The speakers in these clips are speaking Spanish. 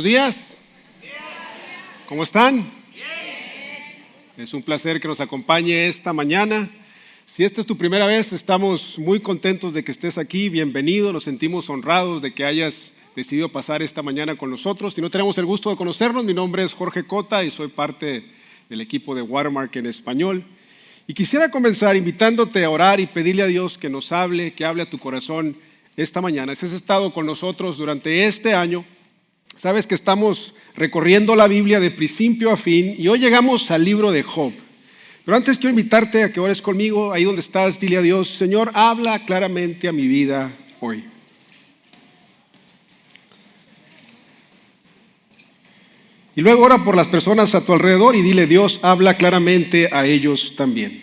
buenos días. ¿Cómo están? Es un placer que nos acompañe esta mañana. Si esta es tu primera vez, estamos muy contentos de que estés aquí. Bienvenido, nos sentimos honrados de que hayas decidido pasar esta mañana con nosotros. Si no tenemos el gusto de conocernos, mi nombre es Jorge Cota y soy parte del equipo de Watermark en español. Y quisiera comenzar invitándote a orar y pedirle a Dios que nos hable, que hable a tu corazón esta mañana. Si has estado con nosotros durante este año, sabes que estamos recorriendo la Biblia de principio a fin y hoy llegamos al libro de Job. Pero antes quiero invitarte a que ores conmigo, ahí donde estás, dile a Dios: Señor, habla claramente a mi vida hoy. Y luego ora por las personas a tu alrededor y dile: Dios, habla claramente a ellos también.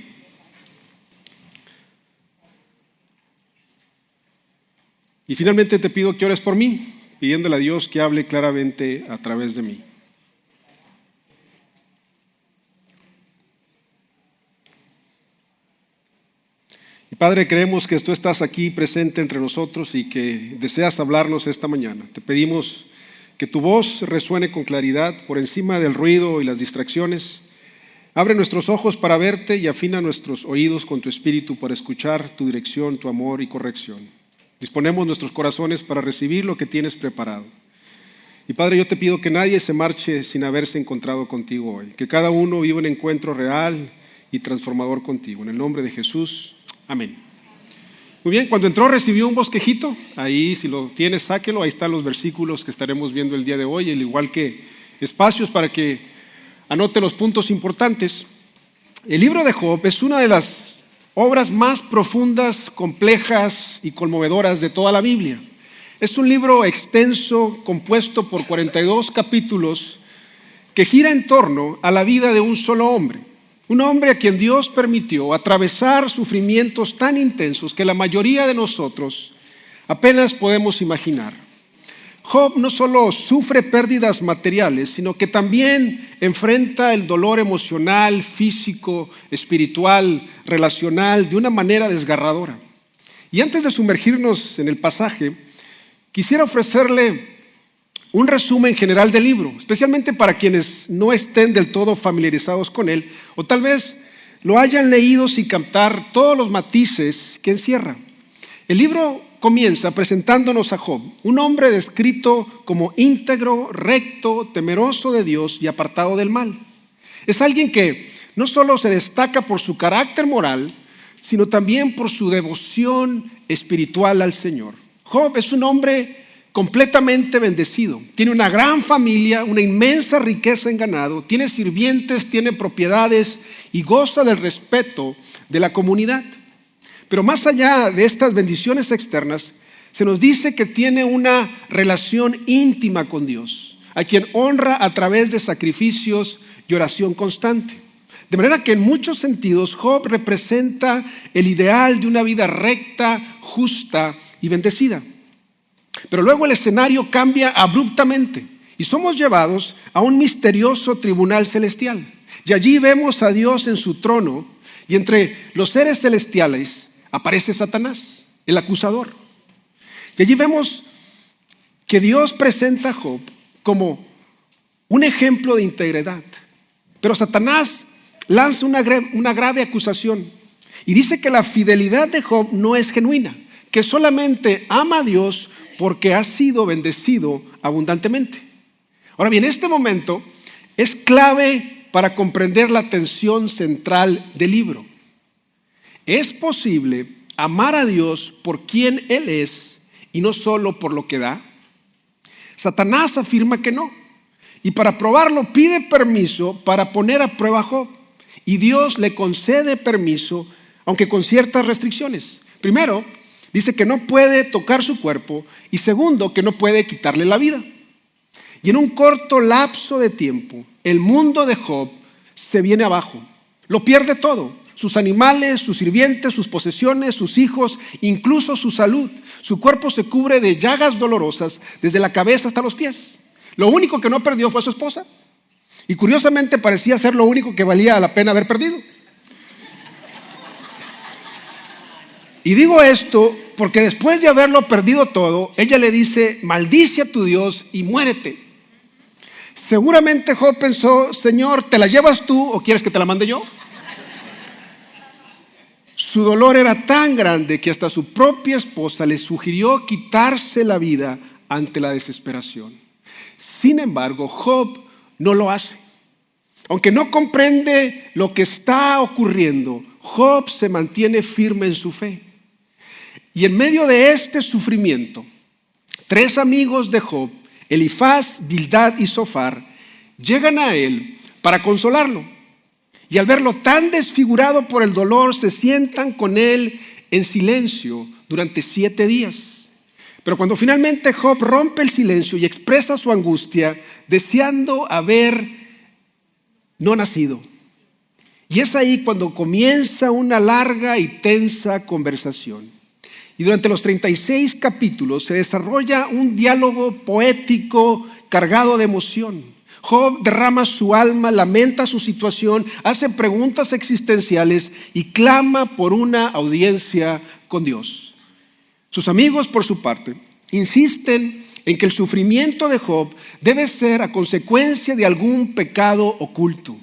Y finalmente te pido que ores por mí, pidiéndole a Dios que hable claramente a través de mí. Y Padre, creemos que tú estás aquí presente entre nosotros y que deseas hablarnos esta mañana. Te pedimos que tu voz resuene con claridad por encima del ruido y las distracciones. Abre nuestros ojos para verte y afina nuestros oídos con tu espíritu para escuchar tu dirección, tu amor y corrección. Disponemos nuestros corazones para recibir lo que tienes preparado. Y Padre, yo te pido que nadie se marche sin haberse encontrado contigo hoy. Que cada uno viva un encuentro real y transformador contigo. En el nombre de Jesús, amén. Muy bien, cuando entró recibió un bosquejito. Ahí, si lo tienes, sáquelo. Ahí están los versículos que estaremos viendo el día de hoy, al igual que espacios para que anote los puntos importantes. El libro de Job es una de las obras más profundas, complejas y conmovedoras de toda la Biblia. Es un libro extenso, compuesto por 42 capítulos, que gira en torno a la vida de un solo hombre. Un hombre a quien Dios permitió atravesar sufrimientos tan intensos que la mayoría de nosotros apenas podemos imaginar. Job no solo sufre pérdidas materiales, sino que también enfrenta el dolor emocional, físico, espiritual, relacional, de una manera desgarradora. Y antes de sumergirnos en el pasaje, quisiera ofrecerle un resumen general del libro, especialmente para quienes no estén del todo familiarizados con él, o tal vez lo hayan leído sin captar todos los matices que encierra. El libro comienza presentándonos a Job, un hombre descrito como íntegro, recto, temeroso de Dios y apartado del mal. Es alguien que no solo se destaca por su carácter moral, sino también por su devoción espiritual al Señor. Job es un hombre completamente bendecido. Tiene una gran familia, una inmensa riqueza en ganado, tiene sirvientes, tiene propiedades y goza del respeto de la comunidad. Pero más allá de estas bendiciones externas, se nos dice que tiene una relación íntima con Dios, a quien honra a través de sacrificios y oración constante. De manera que en muchos sentidos Job representa el ideal de una vida recta, justa y bendecida. Pero luego el escenario cambia abruptamente y somos llevados a un misterioso tribunal celestial. Y allí vemos a Dios en su trono y entre los seres celestiales aparece Satanás, el acusador. Y allí vemos que Dios presenta a Job como un ejemplo de integridad. Pero Satanás lanza una grave acusación y dice que la fidelidad de Job no es genuina, que solamente ama a Dios porque ha sido bendecido abundantemente. Ahora bien, este momento es clave para comprender la tensión central del libro. ¿Es posible amar a Dios por quien Él es y no solo por lo que da? Satanás afirma que no. Y para probarlo pide permiso para poner a prueba a Job. Y Dios le concede permiso, aunque con ciertas restricciones. Primero, dice que no puede tocar su cuerpo. Y segundo, que no puede quitarle la vida. Y en un corto lapso de tiempo, el mundo de Job se viene abajo. Lo pierde todo. Sus animales, sus sirvientes, sus posesiones, sus hijos, incluso su salud. Su cuerpo se cubre de llagas dolorosas desde la cabeza hasta los pies. Lo único que no perdió fue a su esposa. Y curiosamente parecía ser lo único que valía la pena haber perdido. Y digo esto porque después de haberlo perdido todo, ella le dice: maldice a tu Dios y muérete. Seguramente Job pensó: Señor, ¿te la llevas tú o quieres que te la mande yo? Su dolor era tan grande que hasta su propia esposa le sugirió quitarse la vida ante la desesperación. Sin embargo, Job no lo hace. Aunque no comprende lo que está ocurriendo, Job se mantiene firme en su fe. Y en medio de este sufrimiento, 3 amigos de Job, Elifaz, Bildad y Zofar, llegan a él para consolarlo. Y al verlo tan desfigurado por el dolor, se sientan con él en silencio durante 7 días. Pero cuando finalmente Job rompe el silencio y expresa su angustia, deseando haber no nacido. Y es ahí cuando comienza una larga y tensa conversación. Y durante los 36 capítulos se desarrolla un diálogo poético cargado de emoción. Job derrama su alma, lamenta su situación, hace preguntas existenciales y clama por una audiencia con Dios. Sus amigos, por su parte, insisten en que el sufrimiento de Job debe ser a consecuencia de algún pecado oculto.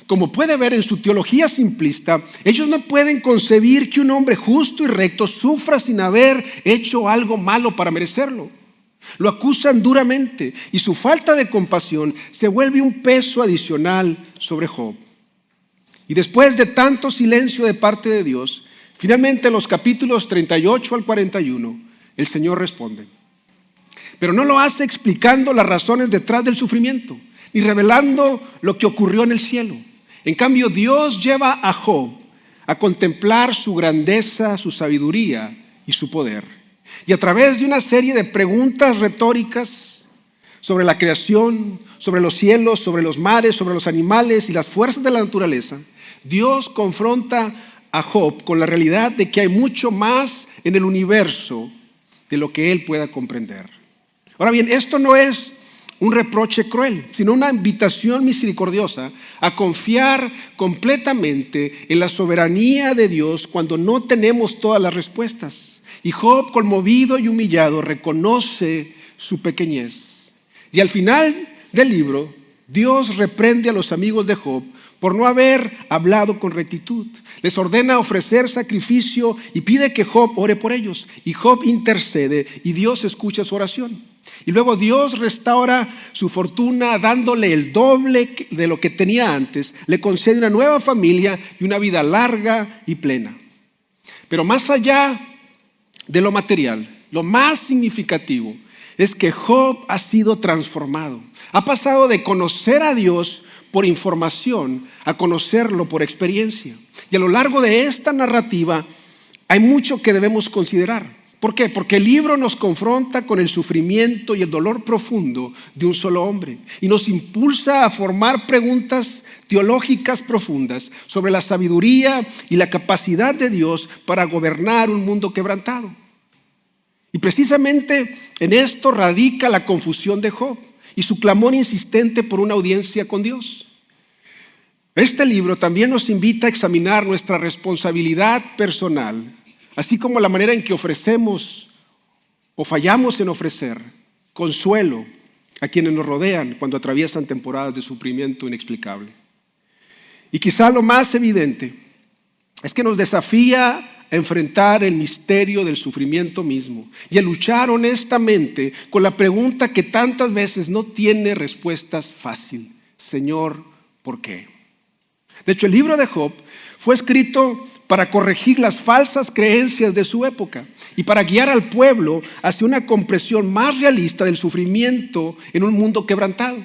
Como puede ver en su teología simplista, ellos no pueden concebir que un hombre justo y recto sufra sin haber hecho algo malo para merecerlo. Lo acusan duramente y su falta de compasión se vuelve un peso adicional sobre Job. Y después de tanto silencio de parte de Dios, finalmente en los capítulos 38 al 41, el Señor responde. Pero no lo hace explicando las razones detrás del sufrimiento, ni revelando lo que ocurrió en el cielo. En cambio, Dios lleva a Job a contemplar su grandeza, su sabiduría y su poder. Y a través de una serie de preguntas retóricas sobre la creación, sobre los cielos, sobre los mares, sobre los animales y las fuerzas de la naturaleza, Dios confronta a Job con la realidad de que hay mucho más en el universo de lo que él pueda comprender. Ahora bien, esto no es un reproche cruel, sino una invitación misericordiosa a confiar completamente en la soberanía de Dios cuando no tenemos todas las respuestas. Y Job, conmovido y humillado, reconoce su pequeñez. Y al final del libro, Dios reprende a los amigos de Job por no haber hablado con rectitud. Les ordena ofrecer sacrificio y pide que Job ore por ellos. Y Job intercede y Dios escucha su oración. Y luego Dios restaura su fortuna dándole el doble de lo que tenía antes. Le concede una nueva familia y una vida larga y plena. Pero más allá de lo material, lo más significativo es que Job ha sido transformado. Ha pasado de conocer a Dios por información a conocerlo por experiencia. Y a lo largo de esta narrativa hay mucho que debemos considerar. ¿Por qué? Porque el libro nos confronta con el sufrimiento y el dolor profundo de un solo hombre y nos impulsa a formar preguntas teológicas profundas sobre la sabiduría y la capacidad de Dios para gobernar un mundo quebrantado. Y precisamente en esto radica la confusión de Job y su clamor insistente por una audiencia con Dios. Este libro también nos invita a examinar nuestra responsabilidad personal, así como la manera en que ofrecemos o fallamos en ofrecer consuelo a quienes nos rodean cuando atraviesan temporadas de sufrimiento inexplicable. Y quizá lo más evidente es que nos desafía a enfrentar el misterio del sufrimiento mismo y a luchar honestamente con la pregunta que tantas veces no tiene respuestas fáciles. Señor, ¿por qué? De hecho, el libro de Job fue escrito para corregir las falsas creencias de su época y para guiar al pueblo hacia una comprensión más realista del sufrimiento en un mundo quebrantado.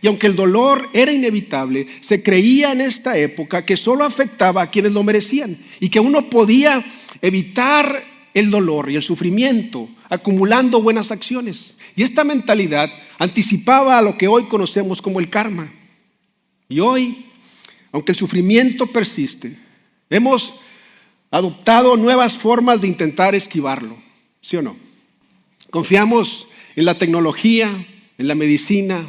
Y aunque el dolor era inevitable, se creía en esta época que solo afectaba a quienes lo merecían y que uno podía evitar el dolor y el sufrimiento acumulando buenas acciones. Y esta mentalidad anticipaba a lo que hoy conocemos como el karma. Y hoy, aunque el sufrimiento persiste, hemos adoptado nuevas formas de intentar esquivarlo, ¿sí o no? Confiamos en la tecnología, en la medicina,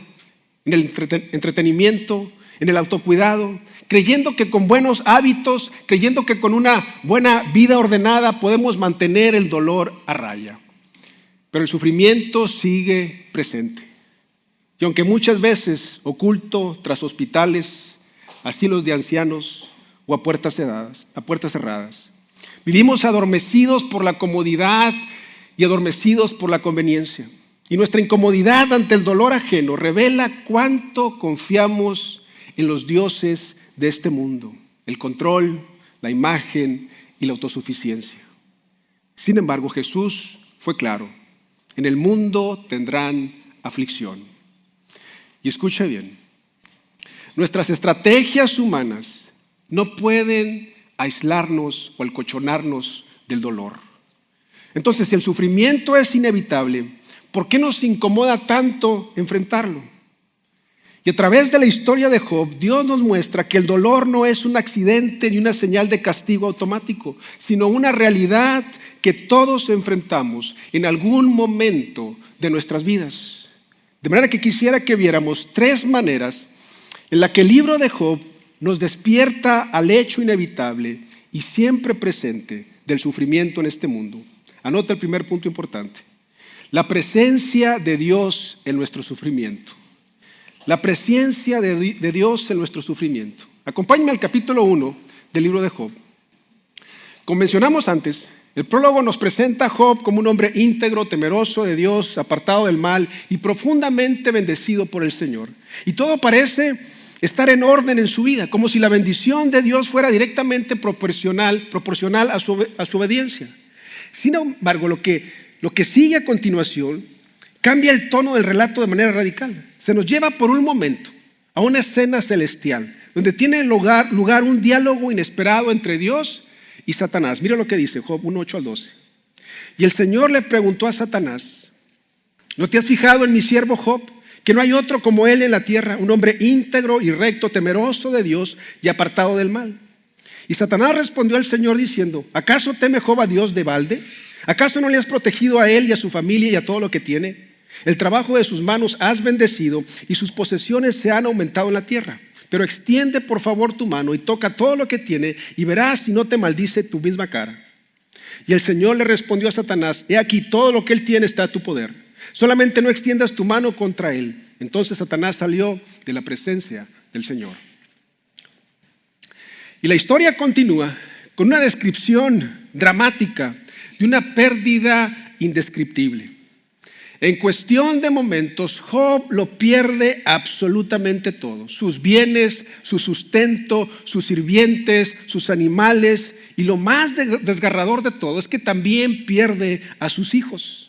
en el entretenimiento, en el autocuidado, creyendo que con buenos hábitos, creyendo que con una buena vida ordenada podemos mantener el dolor a raya. Pero el sufrimiento sigue presente. Y aunque muchas veces oculto tras hospitales, asilos de ancianos o a puertas cerradas, vivimos adormecidos por la comodidad y adormecidos por la conveniencia. Y nuestra incomodidad ante el dolor ajeno revela cuánto confiamos en los dioses de este mundo, el control, la imagen y la autosuficiencia. Sin embargo, Jesús fue claro: en el mundo tendrán aflicción. Y escucha bien, nuestras estrategias humanas no pueden aislarnos o alcochonarnos del dolor. Entonces, si el sufrimiento es inevitable, ¿por qué nos incomoda tanto enfrentarlo? Y a través de la historia de Job, Dios nos muestra que el dolor no es un accidente ni una señal de castigo automático, sino una realidad que todos enfrentamos en algún momento de nuestras vidas. De manera que quisiera que viéramos 3 maneras en las que el libro de Job nos despierta al hecho inevitable y siempre presente del sufrimiento en este mundo. Anota el primer punto importante: la presencia de Dios en nuestro sufrimiento. La presencia de Dios en nuestro sufrimiento. Acompáñenme al capítulo 1 del libro de Job. Como mencionamos antes, el prólogo nos presenta a Job como un hombre íntegro, temeroso de Dios, apartado del mal y profundamente bendecido por el Señor. Y todo parece estar en orden en su vida, como si la bendición de Dios fuera directamente proporcional a su obediencia. Sin embargo, lo que sigue a continuación cambia el tono del relato de manera radical. Se nos lleva por un momento a una escena celestial, donde tiene lugar un diálogo inesperado entre Dios y Satanás. Mira lo que dice Job 1:8 al 12. Y el Señor le preguntó a Satanás: ¿no te has fijado en mi siervo Job, que no hay otro como él en la tierra, un hombre íntegro y recto, temeroso de Dios y apartado del mal? Y Satanás respondió al Señor diciendo: ¿acaso teme Job a Dios de balde? ¿Acaso no le has protegido a él y a su familia y a todo lo que tiene? El trabajo de sus manos has bendecido y sus posesiones se han aumentado en la tierra. Pero extiende por favor tu mano y toca todo lo que tiene y verás si no te maldice tu misma cara. Y el Señor le respondió a Satanás: he aquí, todo lo que él tiene está a tu poder. Solamente no extiendas tu mano contra él. Entonces Satanás salió de la presencia del Señor. Y la historia continúa con una descripción dramática de una pérdida indescriptible. En cuestión de momentos, Job lo pierde absolutamente todo: sus bienes, su sustento, sus sirvientes, sus animales, y lo más desgarrador de todo es que también pierde a sus hijos.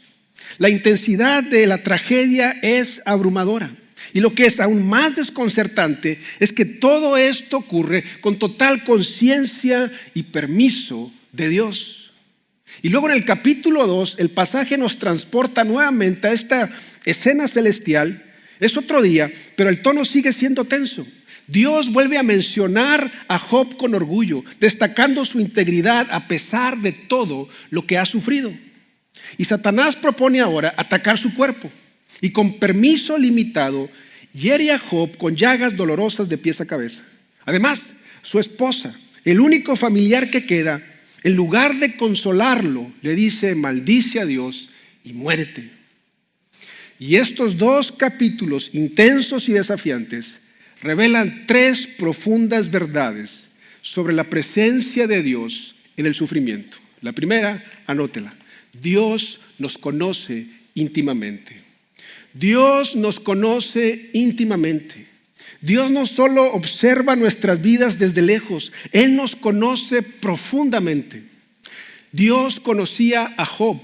La intensidad de la tragedia es abrumadora, y lo que es aún más desconcertante es que todo esto ocurre con total conciencia y permiso de Dios. Y luego en el capítulo 2, el pasaje nos transporta nuevamente a esta escena celestial. Es otro día, pero el tono sigue siendo tenso. Dios vuelve a mencionar a Job con orgullo, destacando su integridad a pesar de todo lo que ha sufrido. Y Satanás propone ahora atacar su cuerpo, y con permiso limitado hiere a Job con llagas dolorosas de pies a cabeza. Además, su esposa, el único familiar que queda, en lugar de consolarlo, le dice: maldice a Dios y muérete. Y estos 2 capítulos intensos y desafiantes revelan 3 profundas verdades sobre la presencia de Dios en el sufrimiento. La primera, anótela: Dios nos conoce íntimamente. Dios nos conoce íntimamente. Dios no solo observa nuestras vidas desde lejos, Él nos conoce profundamente. Dios conocía a Job,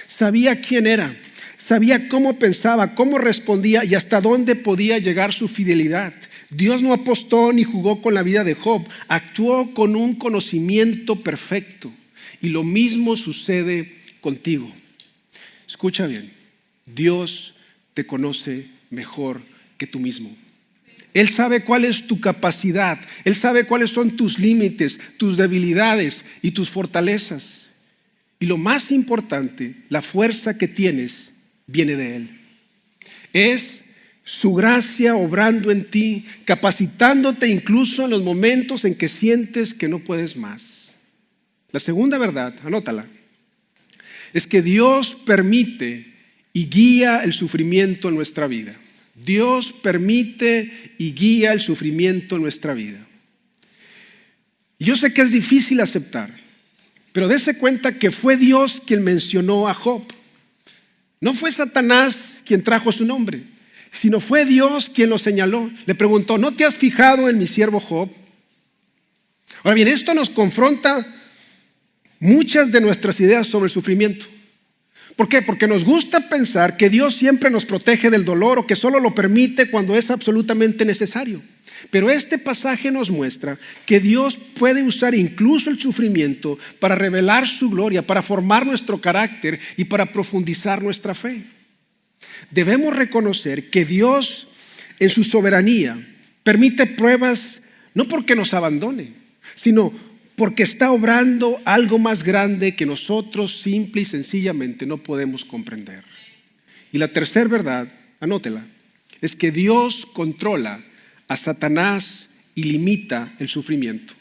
sabía quién era, sabía cómo pensaba, cómo respondía y hasta dónde podía llegar su fidelidad. Dios no apostó ni jugó con la vida de Job, actuó con un conocimiento perfecto. Y lo mismo sucede contigo. Escucha bien, Dios te conoce mejor que tú mismo. Él sabe cuál es tu capacidad, Él sabe cuáles son tus límites, tus debilidades y tus fortalezas. Y lo más importante, la fuerza que tienes viene de Él. Es su gracia obrando en ti, capacitándote incluso en los momentos en que sientes que no puedes más. La segunda verdad, anótala, es que Dios permite y guía el sufrimiento en nuestra vida. Dios permite y guía el sufrimiento en nuestra vida. Y yo sé que es difícil aceptar, pero dése cuenta que fue Dios quien mencionó a Job. No fue Satanás quien trajo su nombre, sino fue Dios quien lo señaló. Le preguntó, ¿no te has fijado en mi siervo Job? Ahora bien, esto nos confronta muchas de nuestras ideas sobre el sufrimiento. ¿Por qué? Porque nos gusta pensar que Dios siempre nos protege del dolor o que solo lo permite cuando es absolutamente necesario. Pero este pasaje nos muestra que Dios puede usar incluso el sufrimiento para revelar su gloria, para formar nuestro carácter y para profundizar nuestra fe. Debemos reconocer que Dios, en su soberanía, permite pruebas no porque nos abandone, sino porque está obrando algo más grande que nosotros simple y sencillamente no podemos comprender. Y la tercera verdad, anótela, es que Dios controla a Satanás y limita el sufrimiento.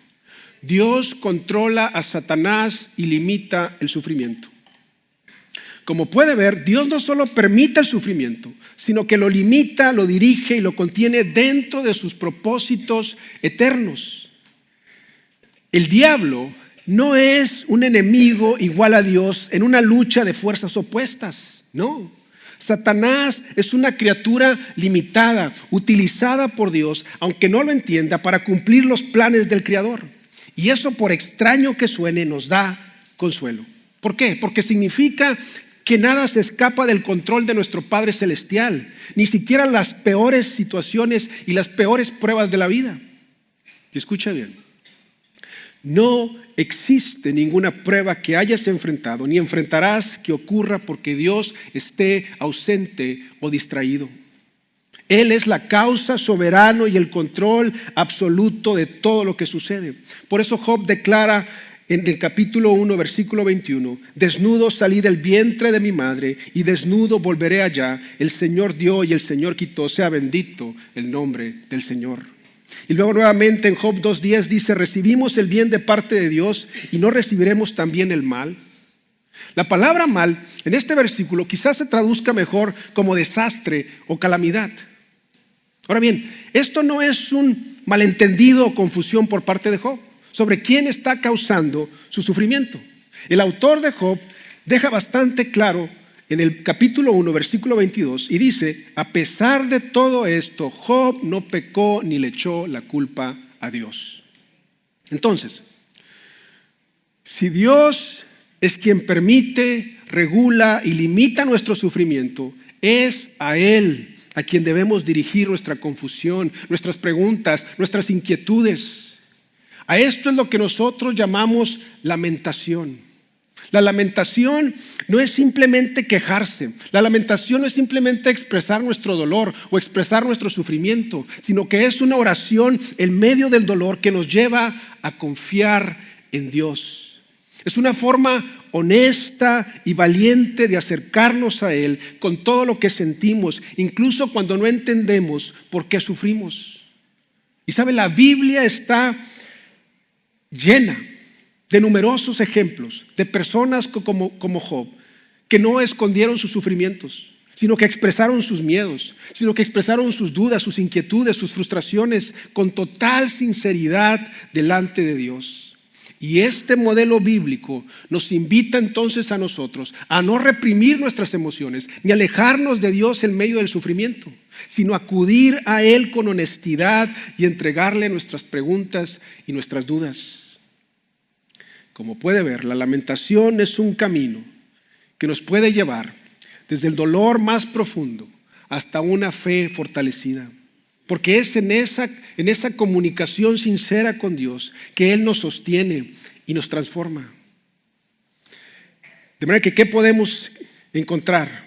Dios controla a Satanás y limita el sufrimiento. Como puede ver, Dios no solo permite el sufrimiento, sino que lo limita, lo dirige y lo contiene dentro de sus propósitos eternos. El diablo no es un enemigo igual a Dios en una lucha de fuerzas opuestas, no. Satanás es una criatura limitada, utilizada por Dios, aunque no lo entienda, para cumplir los planes del Creador. Y eso, por extraño que suene, nos da consuelo. ¿Por qué? Porque significa que nada se escapa del control de nuestro Padre Celestial, ni siquiera las peores situaciones y las peores pruebas de la vida. Y escucha bien. No existe ninguna prueba que hayas enfrentado ni enfrentarás que ocurra porque Dios esté ausente o distraído. Él es la causa soberano y el control absoluto de todo lo que sucede. Por eso Job declara en el capítulo 1, versículo 21, desnudo salí del vientre de mi madre y desnudo volveré allá. El Señor dio y el Señor quitó. Sea bendito el nombre del Señor. Y luego nuevamente en Job 2:10 dice, recibimos el bien de parte de Dios y no recibiremos también el mal. La palabra mal en este versículo quizás se traduzca mejor como desastre o calamidad. Ahora bien, esto no es un malentendido o confusión por parte de Job sobre quién está causando su sufrimiento. El autor de Job deja bastante claro en el capítulo 1, versículo 22, y dice, a pesar de todo esto, Job no pecó ni le echó la culpa a Dios. Entonces, si Dios es quien permite, regula y limita nuestro sufrimiento, es a Él a quien debemos dirigir nuestra confusión, nuestras preguntas, nuestras inquietudes. A esto es lo que nosotros llamamos lamentación. La lamentación no es simplemente quejarse. La lamentación no es simplemente expresar nuestro dolor o expresar nuestro sufrimiento, sino que es una oración en medio del dolor que nos lleva a confiar en Dios. Es una forma honesta y valiente de acercarnos a Él con todo lo que sentimos, incluso cuando no entendemos por qué sufrimos. Y sabe, la Biblia está llena de numerosos ejemplos de personas como Job, que no escondieron sus sufrimientos, sino que expresaron sus miedos, sino que expresaron sus dudas, sus inquietudes, sus frustraciones con total sinceridad delante de Dios. Y este modelo bíblico nos invita entonces a nosotros a no reprimir nuestras emociones, ni alejarnos de Dios en medio del sufrimiento, sino acudir a Él con honestidad y entregarle nuestras preguntas y nuestras dudas. Como puede ver, la lamentación es un camino que nos puede llevar desde el dolor más profundo hasta una fe fortalecida. Porque es en esa comunicación sincera con Dios que Él nos sostiene y nos transforma. De manera que, ¿qué podemos encontrar?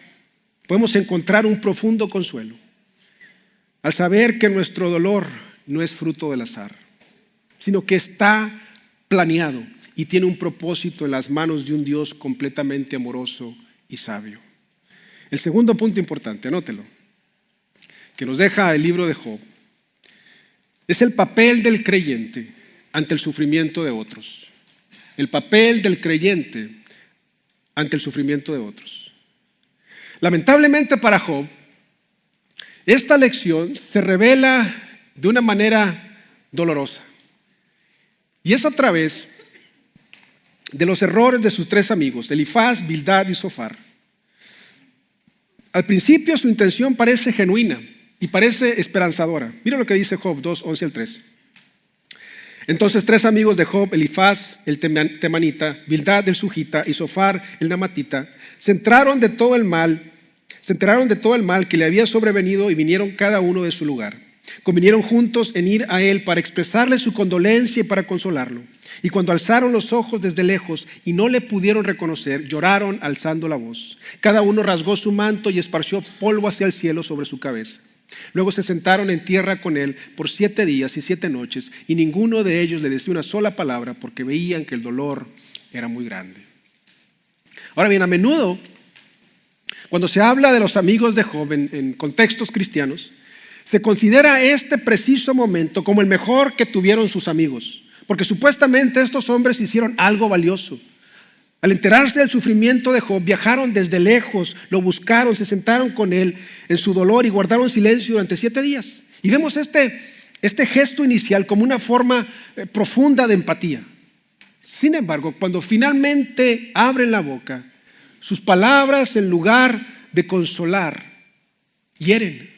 Podemos encontrar un profundo consuelo al saber que nuestro dolor no es fruto del azar, sino que está planeado y tiene un propósito en las manos de un Dios completamente amoroso y sabio. El segundo punto importante, anótelo, que nos deja el libro de Job, es el papel del creyente ante el sufrimiento de otros. El papel del creyente ante el sufrimiento de otros. Lamentablemente para Job, esta lección se revela de una manera dolorosa. Y es a través de los errores de sus tres amigos, Elifaz, Bildad y Zofar. Al principio su intención parece genuina y parece esperanzadora. Mira lo que dice Job 2, 11 al 13. Entonces tres amigos de Job, Elifaz, el temanita, Bildad el sujita y Zofar el namatita, se enteraron de todo el mal que le había sobrevenido y vinieron cada uno de su lugar. Convinieron juntos en ir a él para expresarle su condolencia y para consolarlo. Y cuando alzaron los ojos desde lejos y no le pudieron reconocer, lloraron alzando la voz. Cada uno rasgó su manto y esparció polvo hacia el cielo sobre su cabeza. Luego se sentaron en tierra con él por 7 días y 7 noches, y ninguno de ellos le decía una sola palabra porque veían que el dolor era muy grande. Ahora bien, a menudo, cuando se habla de los amigos de Job en contextos cristianos, se considera este preciso momento como el mejor que tuvieron sus amigos, porque supuestamente estos hombres hicieron algo valioso. Al enterarse del sufrimiento de Job, viajaron desde lejos, lo buscaron, se sentaron con él en su dolor y guardaron silencio durante 7 días. Y vemos este gesto inicial como una forma profunda de empatía. Sin embargo, cuando finalmente abren la boca, sus palabras, en lugar de consolar, hieren.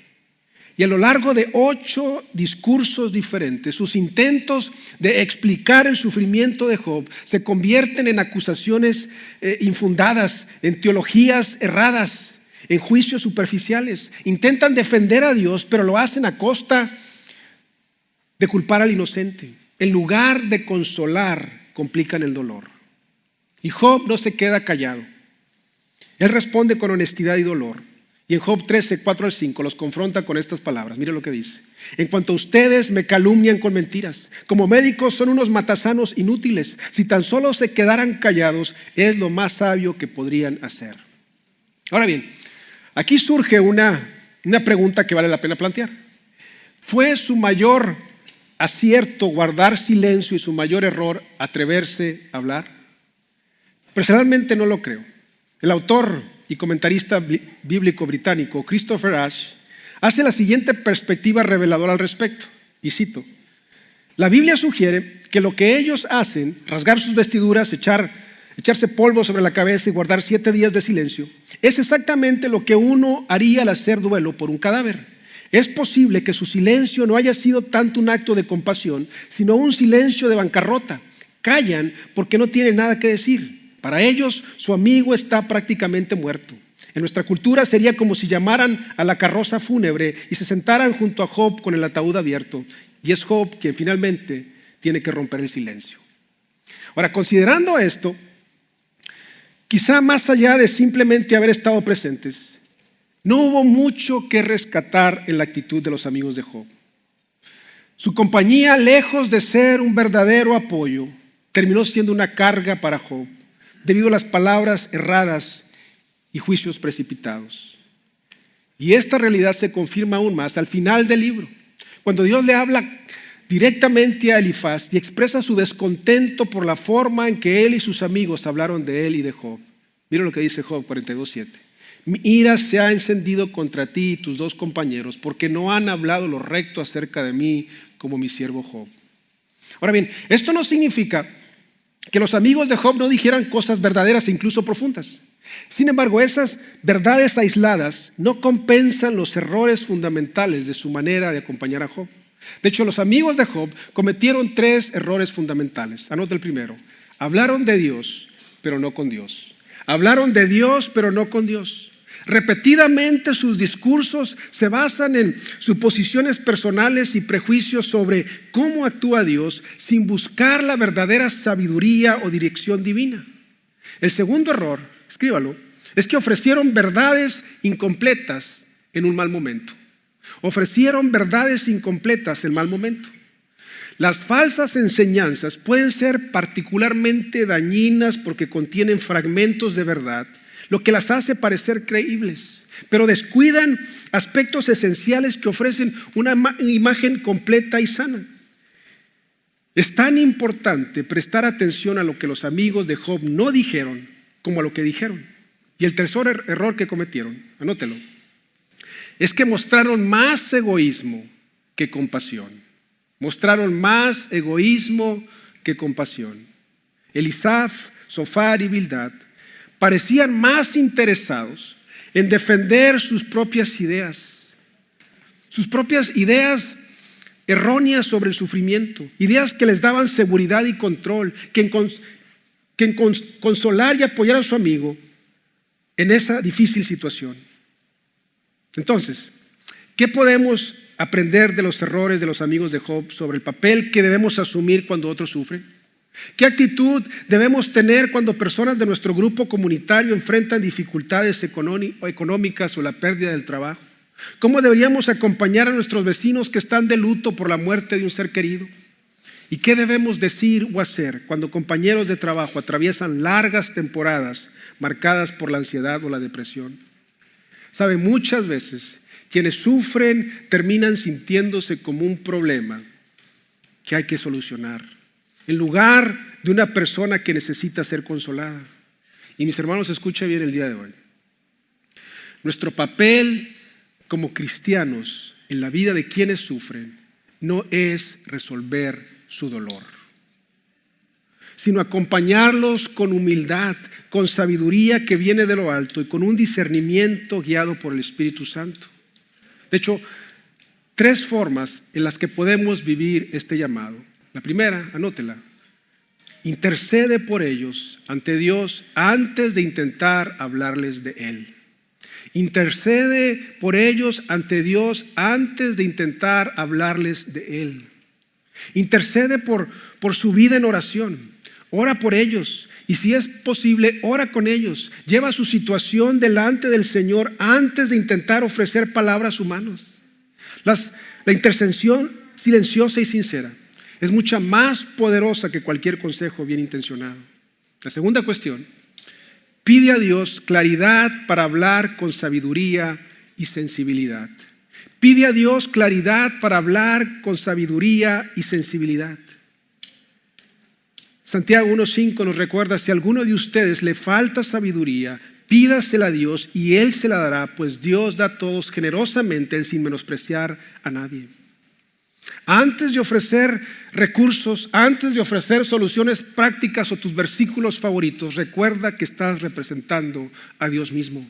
Y a lo largo de 8 discursos diferentes, sus intentos de explicar el sufrimiento de Job se convierten en acusaciones infundadas, en teologías erradas, en juicios superficiales. Intentan defender a Dios, pero lo hacen a costa de culpar al inocente. En lugar de consolar, complican el dolor. Y Job no se queda callado. Él responde con honestidad y dolor. Y en Job 13, 4 al 5 los confronta con estas palabras. Mire lo que dice. En cuanto a ustedes me calumnian con mentiras. Como médicos son unos matasanos inútiles. Si tan solo se quedaran callados, es lo más sabio que podrían hacer. Ahora bien, aquí surge una pregunta que vale la pena plantear. ¿Fue su mayor acierto guardar silencio y su mayor error atreverse a hablar? Personalmente no lo creo. El autor y comentarista bíblico británico Christopher Ash hace la siguiente perspectiva reveladora al respecto, y cito: la Biblia sugiere que lo que ellos hacen, rasgar sus vestiduras, echarse polvo sobre la cabeza y guardar 7 días de silencio, es exactamente lo que uno haría al hacer duelo por un cadáver. Es posible que su silencio no haya sido tanto un acto de compasión, sino un silencio de bancarrota. Callan porque no tienen nada que decir. Para ellos, su amigo está prácticamente muerto. En nuestra cultura sería como si llamaran a la carroza fúnebre y se sentaran junto a Job con el ataúd abierto. Y es Job quien finalmente tiene que romper el silencio. Ahora, considerando esto, quizá más allá de simplemente haber estado presentes, no hubo mucho que rescatar en la actitud de los amigos de Job. Su compañía, lejos de ser un verdadero apoyo, terminó siendo una carga para Job, debido a las palabras erradas y juicios precipitados. Y esta realidad se confirma aún más al final del libro, cuando Dios le habla directamente a Elifaz y expresa su descontento por la forma en que él y sus amigos hablaron de él y de Job. Mira lo que dice Job 42:7. Mi ira se ha encendido contra ti y tus 2 compañeros, porque no han hablado lo recto acerca de mí como mi siervo Job. Ahora bien, esto no significa que los amigos de Job no dijeran cosas verdaderas e incluso profundas. Sin embargo, esas verdades aisladas no compensan los errores fundamentales de su manera de acompañar a Job. De hecho, los amigos de Job cometieron 3 errores fundamentales. Anota el primero. Hablaron de Dios, pero no con Dios. Hablaron de Dios, pero no con Dios. Repetidamente sus discursos se basan en suposiciones personales y prejuicios sobre cómo actúa Dios sin buscar la verdadera sabiduría o dirección divina. El segundo error, escríbalo, es que ofrecieron verdades incompletas en un mal momento. Ofrecieron verdades incompletas en mal momento. Las falsas enseñanzas pueden ser particularmente dañinas porque contienen fragmentos de verdad, lo que las hace parecer creíbles, pero descuidan aspectos esenciales que ofrecen una imagen completa y sana. Es tan importante prestar atención a lo que los amigos de Job no dijeron como a lo que dijeron. Y el tercer error que cometieron, anótelo, es que mostraron más egoísmo que compasión. Mostraron más egoísmo que compasión. Elisaf, Zofar y Bildad parecían más interesados en defender sus propias ideas erróneas sobre el sufrimiento, ideas que les daban seguridad y control, que en consolar y apoyar a su amigo en esa difícil situación. Entonces, ¿qué podemos aprender de los errores de los amigos de Job sobre el papel que debemos asumir cuando otros sufren? ¿Qué actitud debemos tener cuando personas de nuestro grupo comunitario enfrentan dificultades económicas o la pérdida del trabajo? ¿Cómo deberíamos acompañar a nuestros vecinos que están de luto por la muerte de un ser querido? ¿Y qué debemos decir o hacer cuando compañeros de trabajo atraviesan largas temporadas marcadas por la ansiedad o la depresión? Sabe, muchas veces quienes sufren terminan sintiéndose como un problema que hay que solucionar, en lugar de una persona que necesita ser consolada. Y mis hermanos, escuchen bien el día de hoy. Nuestro papel como cristianos en la vida de quienes sufren no es resolver su dolor, sino acompañarlos con humildad, con sabiduría que viene de lo alto y con un discernimiento guiado por el Espíritu Santo. De hecho, 3 formas en las que podemos vivir este llamado. La primera, anótela: intercede por ellos ante Dios antes de intentar hablarles de Él. Intercede por ellos ante Dios antes de intentar hablarles de Él. Intercede por su vida en oración. Ora por ellos y si es posible, ora con ellos. Lleva su situación delante del Señor antes de intentar ofrecer palabras humanas. La intercesión silenciosa y sincera es mucha más poderosa que cualquier consejo bien intencionado. La segunda cuestión: pide a Dios claridad para hablar con sabiduría y sensibilidad. Pide a Dios claridad para hablar con sabiduría y sensibilidad. Santiago 1:5 nos recuerda: si a alguno de ustedes le falta sabiduría, pídasela a Dios y Él se la dará, pues Dios da a todos generosamente sin menospreciar a nadie. Antes de ofrecer recursos, antes de ofrecer soluciones prácticas o tus versículos favoritos, recuerda que estás representando a Dios mismo.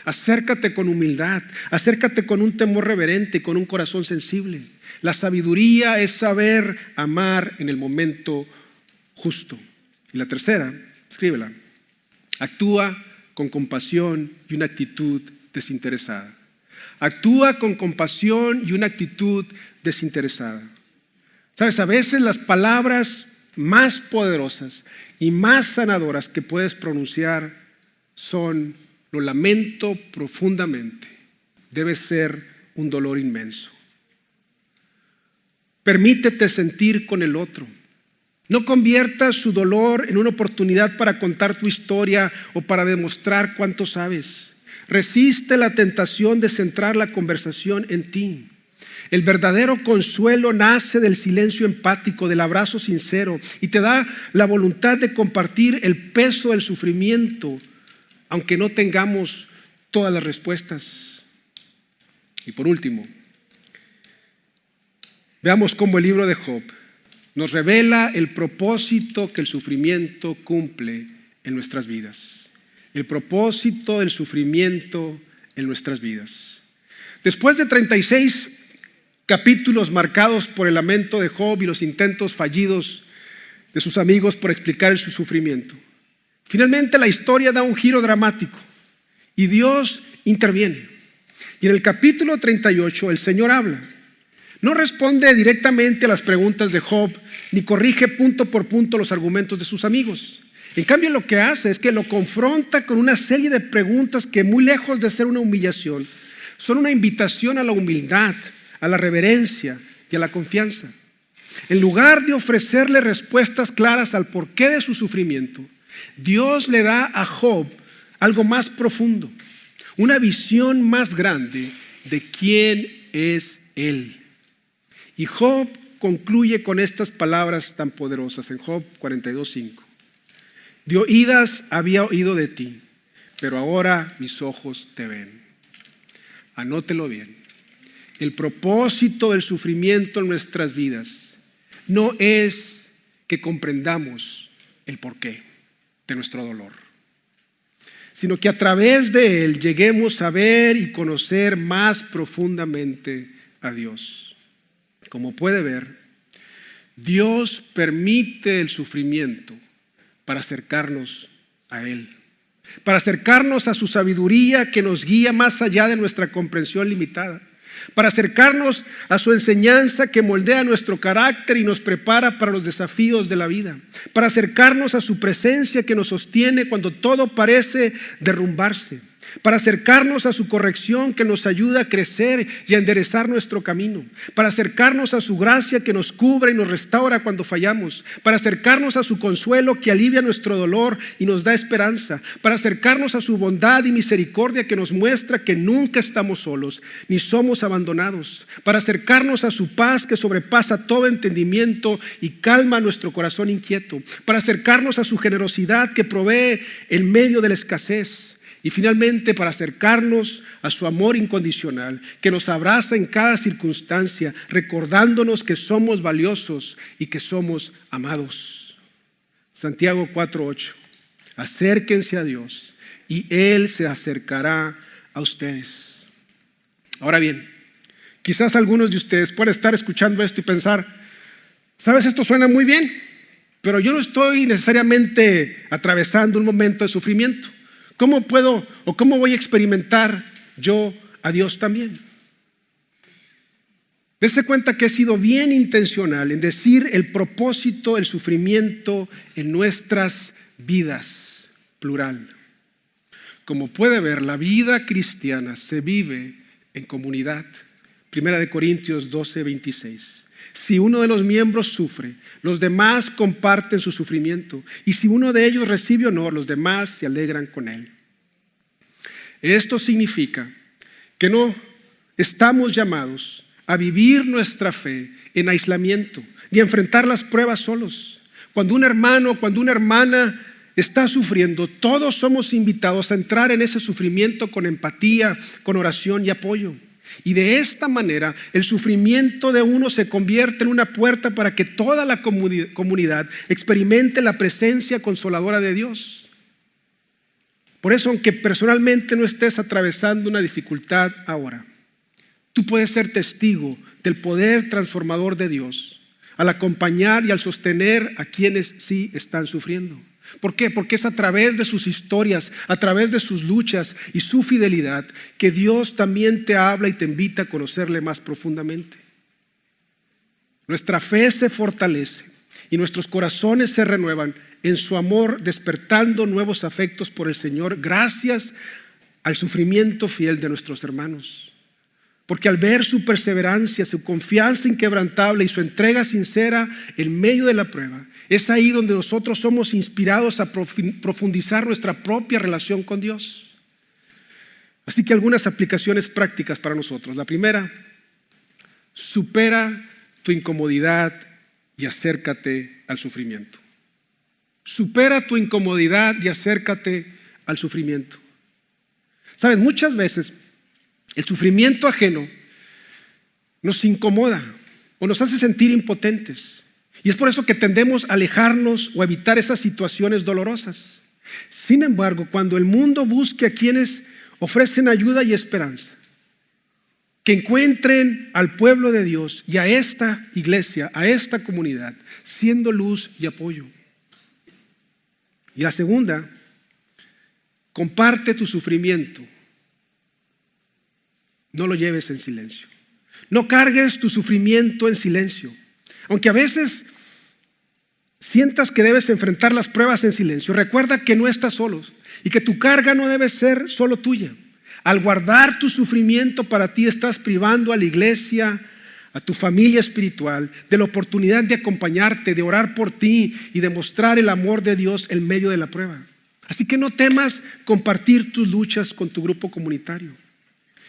Acércate con humildad, acércate con un temor reverente, con un corazón sensible. La sabiduría es saber amar en el momento justo. Y la tercera, escríbela: actúa con compasión y una actitud desinteresada. Actúa con compasión y una actitud desinteresada. Sabes, a veces las palabras más poderosas y más sanadoras que puedes pronunciar son: lo lamento profundamente. Debe ser un dolor inmenso. Permítete sentir con el otro. No conviertas su dolor en una oportunidad para contar tu historia o para demostrar cuánto sabes. Resiste la tentación de centrar la conversación en ti. El verdadero consuelo nace del silencio empático, del abrazo sincero, y te da la voluntad de compartir el peso del sufrimiento, aunque no tengamos todas las respuestas. Y por último, veamos cómo el libro de Job nos revela el propósito que el sufrimiento cumple en nuestras vidas. El propósito del sufrimiento en nuestras vidas. Después de 36 capítulos marcados por el lamento de Job y los intentos fallidos de sus amigos por explicar su sufrimiento, finalmente la historia da un giro dramático y Dios interviene. Y en el capítulo 38 el Señor habla. No responde directamente a las preguntas de Job, ni corrige punto por punto los argumentos de sus amigos. En cambio, lo que hace es que lo confronta con una serie de preguntas que, muy lejos de ser una humillación, son una invitación a la humildad, a la reverencia y a la confianza. En lugar de ofrecerle respuestas claras al porqué de su sufrimiento, Dios le da a Job algo más profundo, una visión más grande de quién es Él. Y Job concluye con estas palabras tan poderosas en Job 42:5. De oídas había oído de ti, pero ahora mis ojos te ven. Anótelo bien. El propósito del sufrimiento en nuestras vidas no es que comprendamos el porqué de nuestro dolor, sino que a través de él lleguemos a ver y conocer más profundamente a Dios. Como puede ver, Dios permite el sufrimiento para acercarnos a Él, para acercarnos a su sabiduría que nos guía más allá de nuestra comprensión limitada, para acercarnos a su enseñanza que moldea nuestro carácter y nos prepara para los desafíos de la vida, para acercarnos a su presencia que nos sostiene cuando todo parece derrumbarse, para acercarnos a su corrección que nos ayuda a crecer y a enderezar nuestro camino, para acercarnos a su gracia que nos cubre y nos restaura cuando fallamos, para acercarnos a su consuelo que alivia nuestro dolor y nos da esperanza, para acercarnos a su bondad y misericordia que nos muestra que nunca estamos solos ni somos abandonados, para acercarnos a su paz que sobrepasa todo entendimiento y calma nuestro corazón inquieto, para acercarnos a su generosidad que provee en medio de la escasez. Y finalmente, para acercarnos a su amor incondicional, que nos abraza en cada circunstancia, recordándonos que somos valiosos y que somos amados. Santiago 4:8. Acérquense a Dios y Él se acercará a ustedes. Ahora bien, quizás algunos de ustedes puedan estar escuchando esto y pensar, ¿sabes? Esto suena muy bien, pero yo no estoy necesariamente atravesando un momento de sufrimiento. ¿Cómo puedo o cómo voy a experimentar yo a Dios también? Dese cuenta que he sido bien intencional en decir el propósito, el sufrimiento en nuestras vidas, plural. Como puede ver, la vida cristiana se vive en comunidad. 1 Corintios 12:26. Si uno de los miembros sufre, los demás comparten su sufrimiento. Y si uno de ellos recibe honor, los demás se alegran con él. Esto significa que no estamos llamados a vivir nuestra fe en aislamiento, ni a enfrentar las pruebas solos. Cuando un hermano, cuando una hermana está sufriendo, todos somos invitados a entrar en ese sufrimiento con empatía, con oración y apoyo. Y de esta manera el sufrimiento de uno se convierte en una puerta para que toda la comunidad experimente la presencia consoladora de Dios. Por eso, aunque personalmente no estés atravesando una dificultad ahora, tú puedes ser testigo del poder transformador de Dios al acompañar y al sostener a quienes sí están sufriendo. ¿Por qué? Porque es a través de sus historias, a través de sus luchas y su fidelidad que Dios también te habla y te invita a conocerle más profundamente. Nuestra fe se fortalece y nuestros corazones se renuevan en su amor, despertando nuevos afectos por el Señor gracias al sufrimiento fiel de nuestros hermanos. Porque al ver su perseverancia, su confianza inquebrantable y su entrega sincera en medio de la prueba, es ahí donde nosotros somos inspirados a profundizar nuestra propia relación con Dios. Así que algunas aplicaciones prácticas para nosotros. La primera, supera tu incomodidad y acércate al sufrimiento. Supera tu incomodidad y acércate al sufrimiento. Sabes, muchas veces el sufrimiento ajeno nos incomoda o nos hace sentir impotentes. Y es por eso que tendemos a alejarnos o a evitar esas situaciones dolorosas. Sin embargo, cuando el mundo busque a quienes ofrecen ayuda y esperanza, que encuentren al pueblo de Dios y a esta iglesia, a esta comunidad, siendo luz y apoyo. Y la segunda, comparte tu sufrimiento. No lo lleves en silencio. No cargues tu sufrimiento en silencio. Aunque a veces sientas que debes enfrentar las pruebas en silencio, recuerda que no estás solo y que tu carga no debe ser solo tuya. Al guardar tu sufrimiento para ti, estás privando a la iglesia, a tu familia espiritual, de la oportunidad de acompañarte, de orar por ti y de mostrar el amor de Dios en medio de la prueba. Así que no temas compartir tus luchas con tu grupo comunitario.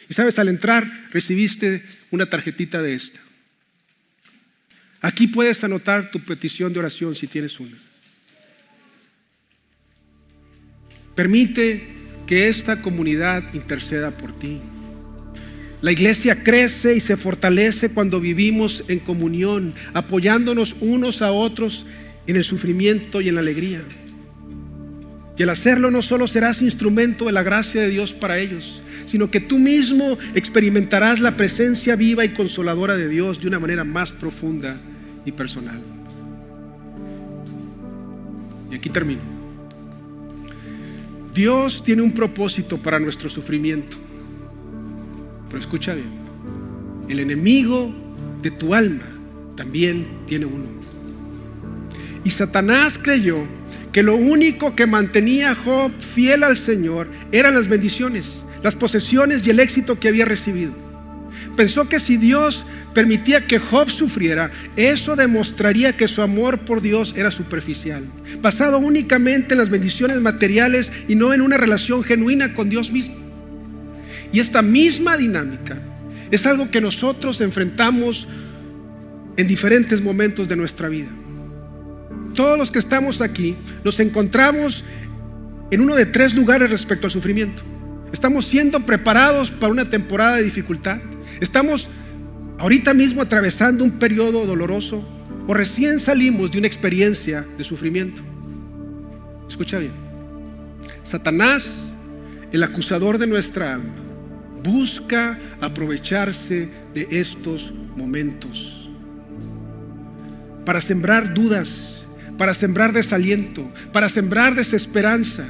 Y sabes, al entrar recibiste una tarjetita de esta. Aquí puedes anotar tu petición de oración si tienes una. Permite que esta comunidad interceda por ti. La iglesia crece y se fortalece cuando vivimos en comunión, apoyándonos unos a otros en el sufrimiento y en la alegría. Y al hacerlo no solo serás instrumento de la gracia de Dios para ellos, sino que tú mismo experimentarás la presencia viva y consoladora de Dios de una manera más profunda y personal. Y aquí termino. Dios tiene un propósito para nuestro sufrimiento. Pero escucha bien, el enemigo de tu alma también tiene uno. Y Satanás creyó que lo único que mantenía a Job fiel al Señor eran las bendiciones, las posesiones y el éxito que había recibido. Pensó que si Dios permitía que Job sufriera, eso demostraría que su amor por Dios era superficial, basado únicamente en las bendiciones materiales y no en una relación genuina con Dios mismo. Y esta misma dinámica es algo que nosotros enfrentamos en diferentes momentos de nuestra vida. Todos los que estamos aquí nos encontramos en uno de 3 lugares respecto al sufrimiento. Estamos siendo preparados para una temporada de dificultad. Estamos ahorita mismo atravesando un periodo doloroso o recién salimos de una experiencia de sufrimiento. Escucha bien. Satanás, el acusador de nuestra alma, busca aprovecharse de estos momentos para sembrar dudas, para sembrar desaliento, para sembrar desesperanza.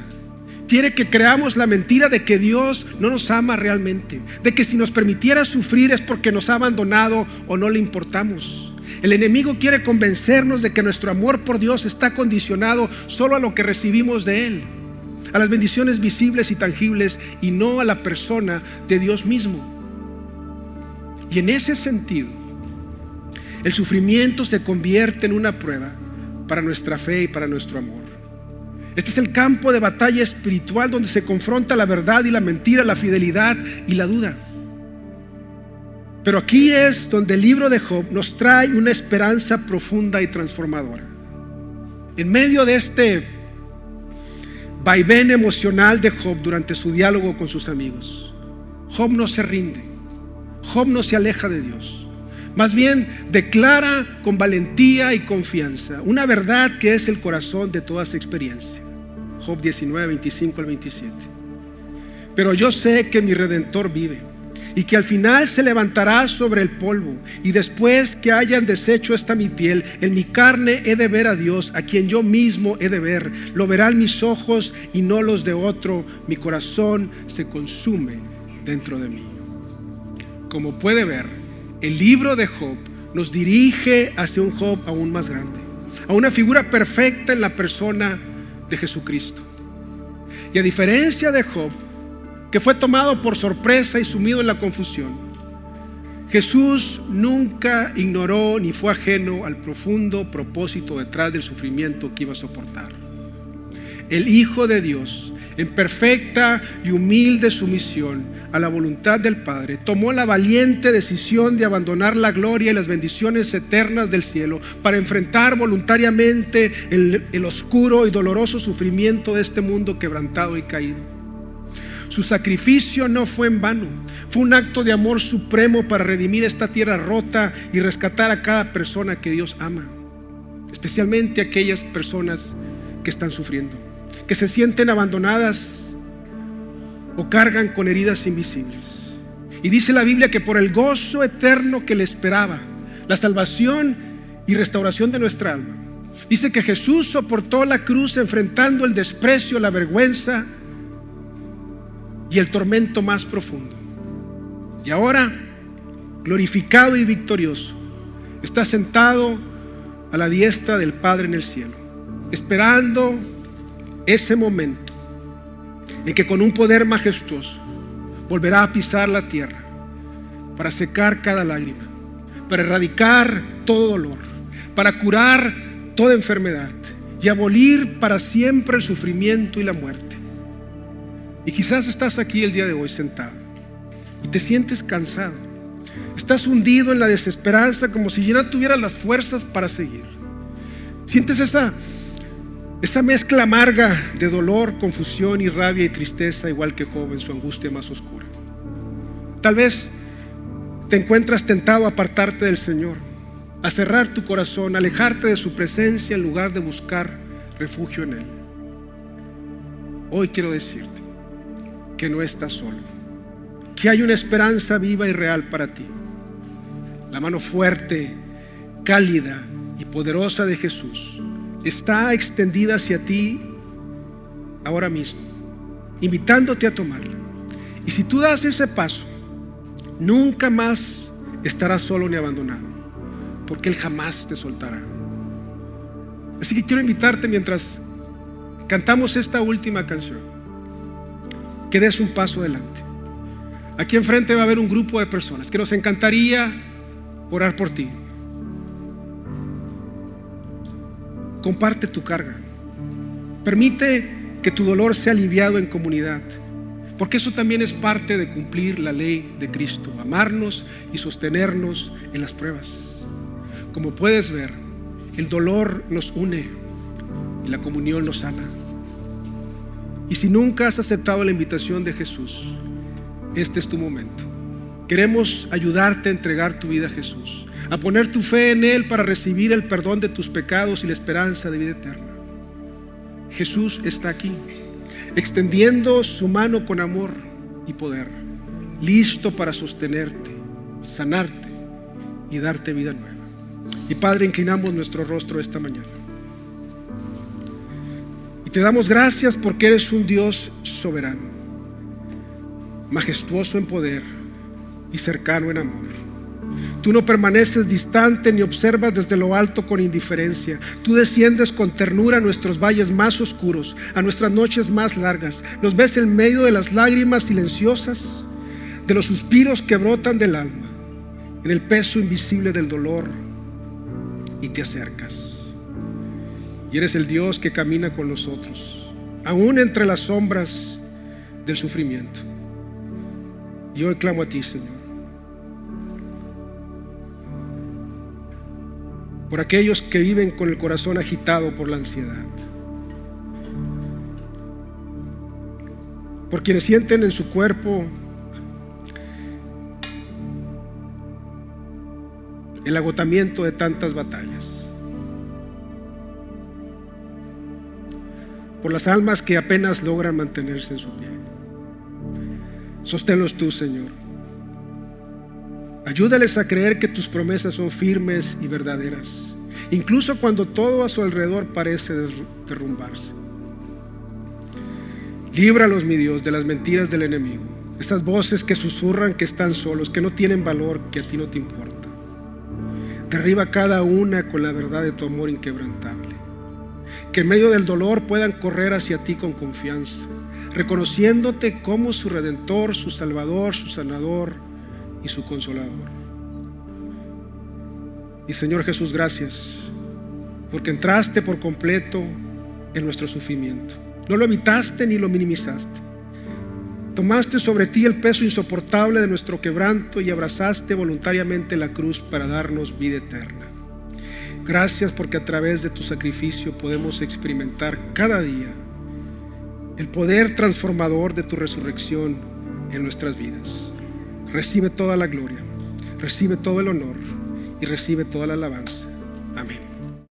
Quiere que creamos la mentira de que Dios no nos ama realmente, de que si nos permitiera sufrir es porque nos ha abandonado o no le importamos. El enemigo quiere convencernos de que nuestro amor por Dios está condicionado solo a lo que recibimos de Él, a las bendiciones visibles y tangibles, y no a la persona de Dios mismo. Y en ese sentido, el sufrimiento se convierte en una prueba para nuestra fe y para nuestro amor. Este es el campo de batalla espiritual donde se confronta la verdad y la mentira, la fidelidad y la duda. Pero aquí es donde el libro de Job nos trae una esperanza profunda y transformadora. En medio de este vaivén emocional de Job durante su diálogo con sus amigos, Job no se rinde, Job no se aleja de Dios. Más bien declara con valentía y confianza una verdad que es el corazón de toda esa experiencia. Job 19, 25 al 27. Pero yo sé que mi Redentor vive y que al final se levantará sobre el polvo, y después que hayan deshecho esta mi piel, en mi carne he de ver a Dios, a quien yo mismo he de ver. Lo verán mis ojos y no los de otro. Mi corazón se consume dentro de mí. Como puede ver, el libro de Job nos dirige hacia un Job aún más grande, a una figura perfecta en la persona de Jesucristo. Y a diferencia de Job, que fue tomado por sorpresa y sumido en la confusión, Jesús nunca ignoró ni fue ajeno al profundo propósito detrás del sufrimiento que iba a soportar. El Hijo de Dios, en perfecta y humilde sumisión a la voluntad del Padre, tomó la valiente decisión de abandonar la gloria y las bendiciones eternas del cielo para enfrentar voluntariamente el oscuro y doloroso sufrimiento de este mundo quebrantado y caído. Su sacrificio no fue en vano, fue un acto de amor supremo para redimir esta tierra rota y rescatar a cada persona que Dios ama, especialmente aquellas personas que están sufriendo, que se sienten abandonadas o cargan con heridas invisibles. Y dice la Biblia que por el gozo eterno que le esperaba, la salvación y restauración de nuestra alma, dice que Jesús soportó la cruz enfrentando el desprecio, la vergüenza y el tormento más profundo. Y ahora, glorificado y victorioso, está sentado a la diestra del Padre en el cielo, esperando ese momento en que con un poder majestuoso volverá a pisar la tierra para secar cada lágrima, para erradicar todo dolor, para curar toda enfermedad y abolir para siempre el sufrimiento y la muerte. Y quizás estás aquí el día de hoy sentado y te sientes cansado, estás hundido en la desesperanza como si ya no tuvieras las fuerzas para seguir. Sientes esa mezcla amarga de dolor, confusión y rabia y tristeza, igual que Job en su angustia más oscura. Tal vez te encuentras tentado a apartarte del Señor, a cerrar tu corazón, a alejarte de su presencia en lugar de buscar refugio en Él. Hoy quiero decirte que no estás solo, que hay una esperanza viva y real para ti. La mano fuerte, cálida y poderosa de Jesús está extendida hacia ti ahora mismo, invitándote a tomarla. Y si tú das ese paso, nunca más estarás solo ni abandonado, porque Él jamás te soltará. Así que quiero invitarte, mientras cantamos esta última canción, que des un paso adelante. Aquí enfrente va a haber un grupo de personas que nos encantaría orar por ti. Comparte tu carga. Permite que tu dolor sea aliviado en comunidad, porque eso también es parte de cumplir la ley de Cristo: amarnos y sostenernos en las pruebas. Como puedes ver, el dolor nos une y la comunión nos sana. Y si nunca has aceptado la invitación de Jesús, este es tu momento. Queremos ayudarte a entregar tu vida a Jesús, a poner tu fe en Él para recibir el perdón de tus pecados y la esperanza de vida eterna. Jesús está aquí, extendiendo su mano con amor y poder, listo para sostenerte, sanarte y darte vida nueva. Y Padre, inclinamos nuestro rostro esta mañana y te damos gracias porque eres un Dios soberano, majestuoso en poder y cercano en amor. Tú no permaneces distante ni observas desde lo alto con indiferencia. Tú desciendes con ternura a nuestros valles más oscuros, a nuestras noches más largas. Nos ves en medio de las lágrimas silenciosas, de los suspiros que brotan del alma, en el peso invisible del dolor, y te acercas. Y eres el Dios que camina con nosotros, aún entre las sombras del sufrimiento. Y hoy clamo a ti, Señor, por aquellos que viven con el corazón agitado por la ansiedad, por quienes sienten en su cuerpo el agotamiento de tantas batallas, por las almas que apenas logran mantenerse en su pie. Sosténlos tú, Señor. Ayúdales a creer que tus promesas son firmes y verdaderas, incluso cuando todo a su alrededor parece derrumbarse. Líbralos, mi Dios, de las mentiras del enemigo, estas voces que susurran que están solos, que no tienen valor, que a ti no te importa. Derriba cada una con la verdad de tu amor inquebrantable, que en medio del dolor puedan correr hacia ti con confianza, reconociéndote como su Redentor, su Salvador, su Sanador y su Consolador. Y Señor Jesús, gracias porque entraste por completo en nuestro sufrimiento. No lo evitaste ni lo minimizaste. Tomaste sobre ti el peso insoportable de nuestro quebranto y abrazaste voluntariamente la cruz para darnos vida eterna. Gracias porque a través de tu sacrificio podemos experimentar cada día el poder transformador de tu resurrección en nuestras vidas. Recibe toda la gloria, recibe todo el honor y recibe toda la alabanza. Amén.